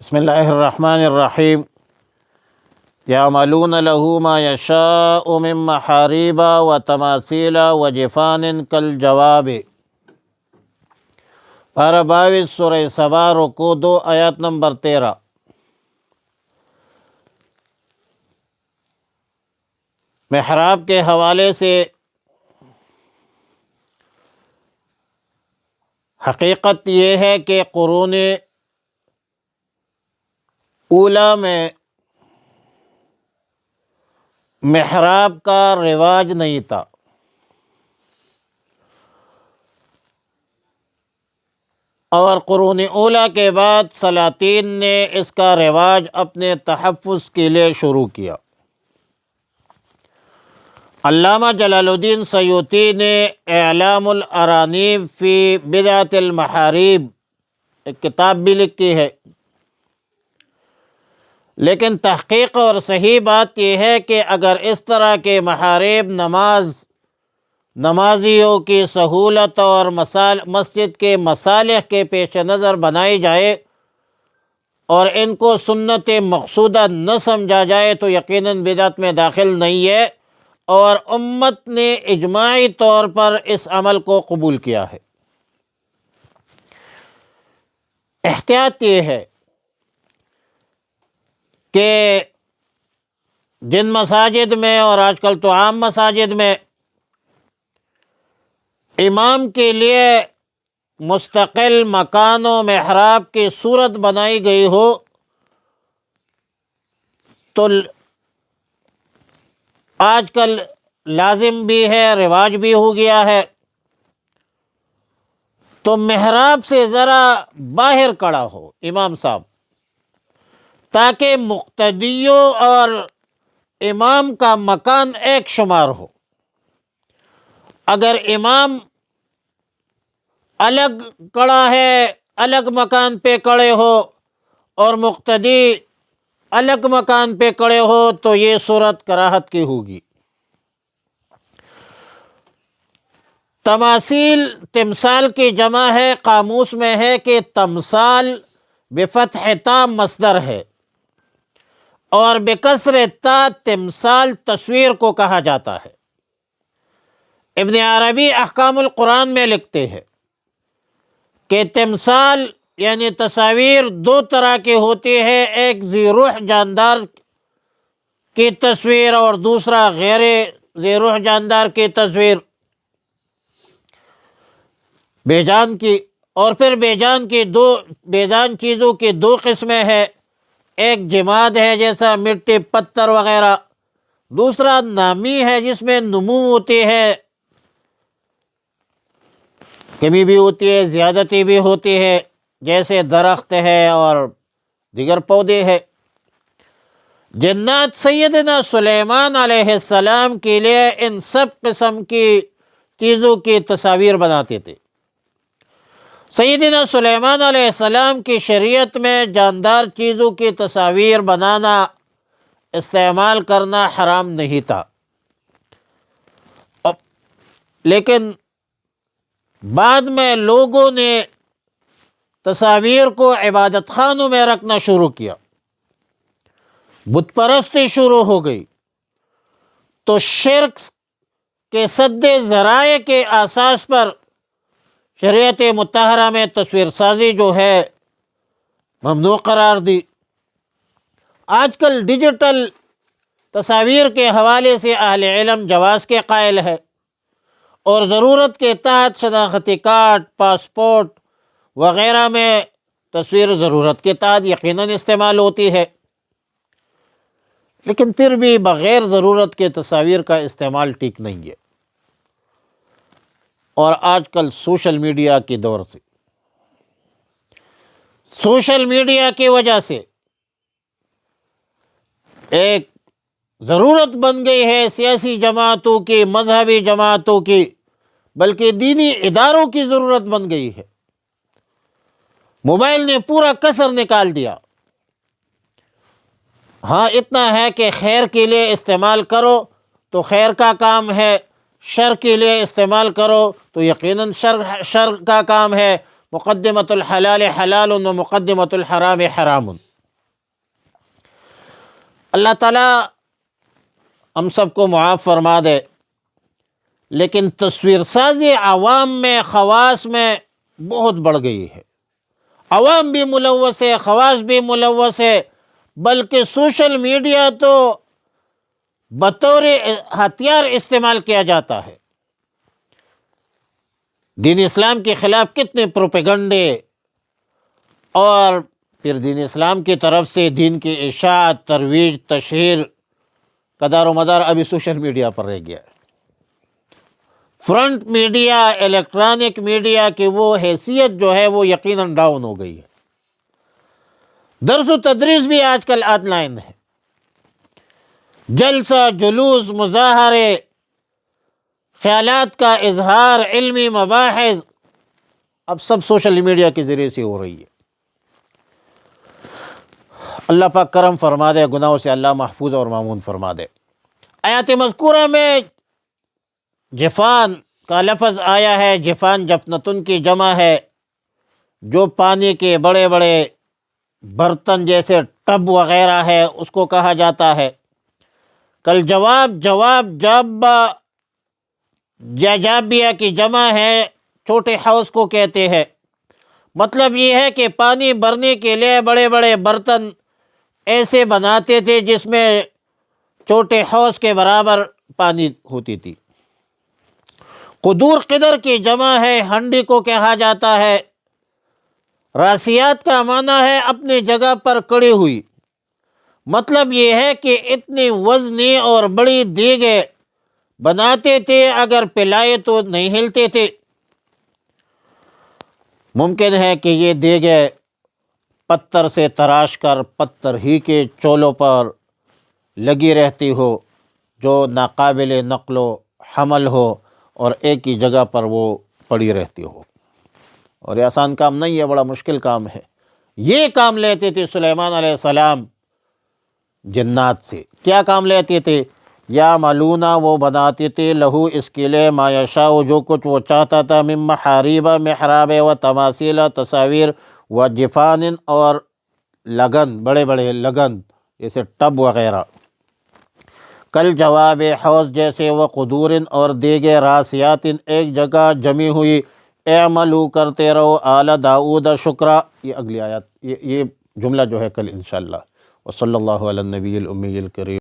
بسم اللہ الرحمن الرحیم یعملون له ما یشاء من محاریب و تماثیل و جفان کالجواب۔ پارہ 22 سورہ سبا رکوع 2 آیات نمبر 13۔ محراب کے حوالے سے حقیقت یہ ہے کہ قرون اولیٰ میں محراب کا رواج نہیں تھا، اور قرون اولیٰ کے بعد سلاطین نے اس کا رواج اپنے تحفظ کے لیے شروع کیا۔ علامہ جلال الدین سیوطی نے اعلام الارانیب فی بدعۃ المحاریب ایک کتاب بھی لکھی ہے، لیکن تحقیق اور صحیح بات یہ ہے کہ اگر اس طرح کے محارب نمازیوں کی سہولت اور مسجد کے مصالح کے پیش نظر بنائی جائے اور ان کو سنت مقصودہ نہ سمجھا جائے تو یقیناً بدعت میں داخل نہیں ہے، اور امت نے اجماعی طور پر اس عمل کو قبول کیا ہے۔ احتیاط یہ ہے کہ جن مساجد میں، اور آج کل تو عام مساجد میں، امام کے لیے مستقل مکان و محراب کی صورت بنائی گئی ہو تو آج کل لازم بھی ہے، رواج بھی ہو گیا ہے، تو محراب سے ذرا باہر کھڑا ہو امام صاحب، تاکہ مقتدیوں اور امام کا مکان ایک شمار ہو۔ اگر امام الگ کھڑا ہے، الگ مکان پہ کھڑے ہو، اور مقتدی الگ مکان پہ کھڑے ہو تو یہ صورت کراہت کی ہوگی۔ تمثال کی جمع ہے، قاموس میں ہے کہ تمثال بفتح تا مصدر ہے، اور بکسر تا تمثال تصویر کو کہا جاتا ہے۔ ابن عربی احکام القرآن میں لکھتے ہیں کہ تمثال یعنی تصاویر دو طرح کی ہوتی ہے، ایک ذی روح جاندار کی تصویر اور دوسرا غیر ذی روح جاندار کی تصویر، بے جان کی، اور پھر بے جان چیزوں کی دو قسمیں ہیں، ایک جماد ہے جیسا مٹی پتھر وغیرہ، دوسرا نامی ہے جس میں نمو ہوتی ہے، کمی بھی ہوتی ہے، زیادتی بھی ہوتی ہے، جیسے درخت ہے اور دیگر پودے ہیں۔ جنات سیدنا سلیمان علیہ السلام کے لیے ان سب قسم کی چیزوں کی تصاویر بناتے تھے۔ سیدنا سلیمان علیہ السلام کی شریعت میں جاندار چیزوں کی تصاویر بنانا، استعمال کرنا حرام نہیں تھا، لیکن بعد میں لوگوں نے تصاویر کو عبادت خانوں میں رکھنا شروع کیا، بت پرستی شروع ہو گئی، تو شرک کے سد ذرائع کے اساس پر شریعت مطہرہ میں تصویر سازی جو ہے ممنوع قرار دی۔ آج کل ڈیجیٹل تصاویر کے حوالے سے اہل علم جواز کے قائل ہے، اور ضرورت کے تحت شناختی کارڈ، پاسپورٹ وغیرہ میں تصویر ضرورت کے تحت یقیناً استعمال ہوتی ہے، لیکن پھر بھی بغیر ضرورت کے تصاویر کا استعمال ٹھیک نہیں ہے۔ اور آج کل سوشل میڈیا کے دور سے، سوشل میڈیا کی وجہ سے ایک ضرورت بن گئی ہے سیاسی جماعتوں کی، مذہبی جماعتوں کی، بلکہ دینی اداروں کی ضرورت بن گئی ہے۔ موبائل نے پورا کسر نکال دیا۔ ہاں اتنا ہے کہ خیر کے لیے استعمال کرو تو خیر کا کام ہے، شر کے لیے استعمال کرو تو یقیناً شر کا کام ہے۔ مقدمۃ الحلال حلال و مقدمۃ الحرام حرام۔ اللہ تعالیٰ ہم سب کو معاف فرما دے، لیکن تصویر سازی عوام میں، خواص میں بہت بڑھ گئی ہے۔ عوام بھی ملوث ہے، خواص بھی ملوث ہے، بلکہ سوشل میڈیا تو بطور ہتھیار استعمال کیا جاتا ہے۔ دین اسلام کے خلاف کتنے پروپیگنڈے، اور پھر دین اسلام کی طرف سے دین کی اشاعت، ترویج، تشہیر کا دار و مدار ابھی سوشل میڈیا پر رہ گیا ہے۔ فرنٹ میڈیا، الیکٹرانک میڈیا کی وہ حیثیت جو ہے وہ یقیناً ڈاؤن ہو گئی ہے۔ درس و تدریس بھی آج کل آن لائن ہے، جلسہ، جلوس، مظاہرے، خیالات کا اظہار، علمی مباحث، اب سب سوشل میڈیا کے ذریعے سے ہو رہی ہے۔ اللہ پاک کرم فرما دے، گناہوں سے اللہ محفوظ اور معمون فرما دے۔ آیات مذکورہ میں جفان کا لفظ آیا ہے۔ جفان جفنتن کی جمع ہے، جو پانی کے بڑے بڑے برتن جیسے ٹب وغیرہ ہے اس کو کہا جاتا ہے۔ کل جواب جابہ، جابیہ کی جمع ہے، چھوٹے حوض کو کہتے ہیں۔ مطلب یہ ہے کہ پانی بھرنے کے لیے بڑے بڑے برتن ایسے بناتے تھے جس میں چھوٹے حوض کے برابر پانی ہوتی تھی۔ قدور قدر کی جمع ہے، ہنڈی کو کہا جاتا ہے۔ راسیات کا معنی ہے اپنی جگہ پر کڑی ہوئی۔ مطلب یہ ہے کہ اتنی وزنی اور بڑی دیگیں بناتے تھے، اگر پلائے تو نہیں ہلتے تھے۔ ممکن ہے کہ یہ دیگیں پتھر سے تراش کر پتھر ہی کے چولوں پر لگی رہتی ہو، جو ناقابل نقل و حمل ہو اور ایک ہی جگہ پر وہ پڑی رہتی ہو۔ اور یہ آسان کام نہیں ہے، بڑا مشکل کام ہے۔ یہ کام لیتے تھے سلیمان علیہ السلام جنات سے۔ کیا کام لیتے تھے؟ یا ملونا، وہ بناتے تھے، لہو اس کے لیے، ما یشاء، جو کچھ وہ چاہتا تھا، من محاریب، محراب، و تماثیل، تصاویر، و جفان، اور لگن، بڑے بڑے لگن جیسے ٹب وغیرہ۔ کل جواب حوض جیسے، و قدور، اور دیگے، راسیات، ایک جگہ جمی ہوئی، اعملو، کرتے رہو، آل داؤد شکرا۔ یہ اگلی آیات، یہ جملہ جو ہے کل انشاءاللہ۔ وصلی اللہ علی النبی الامی الکریم۔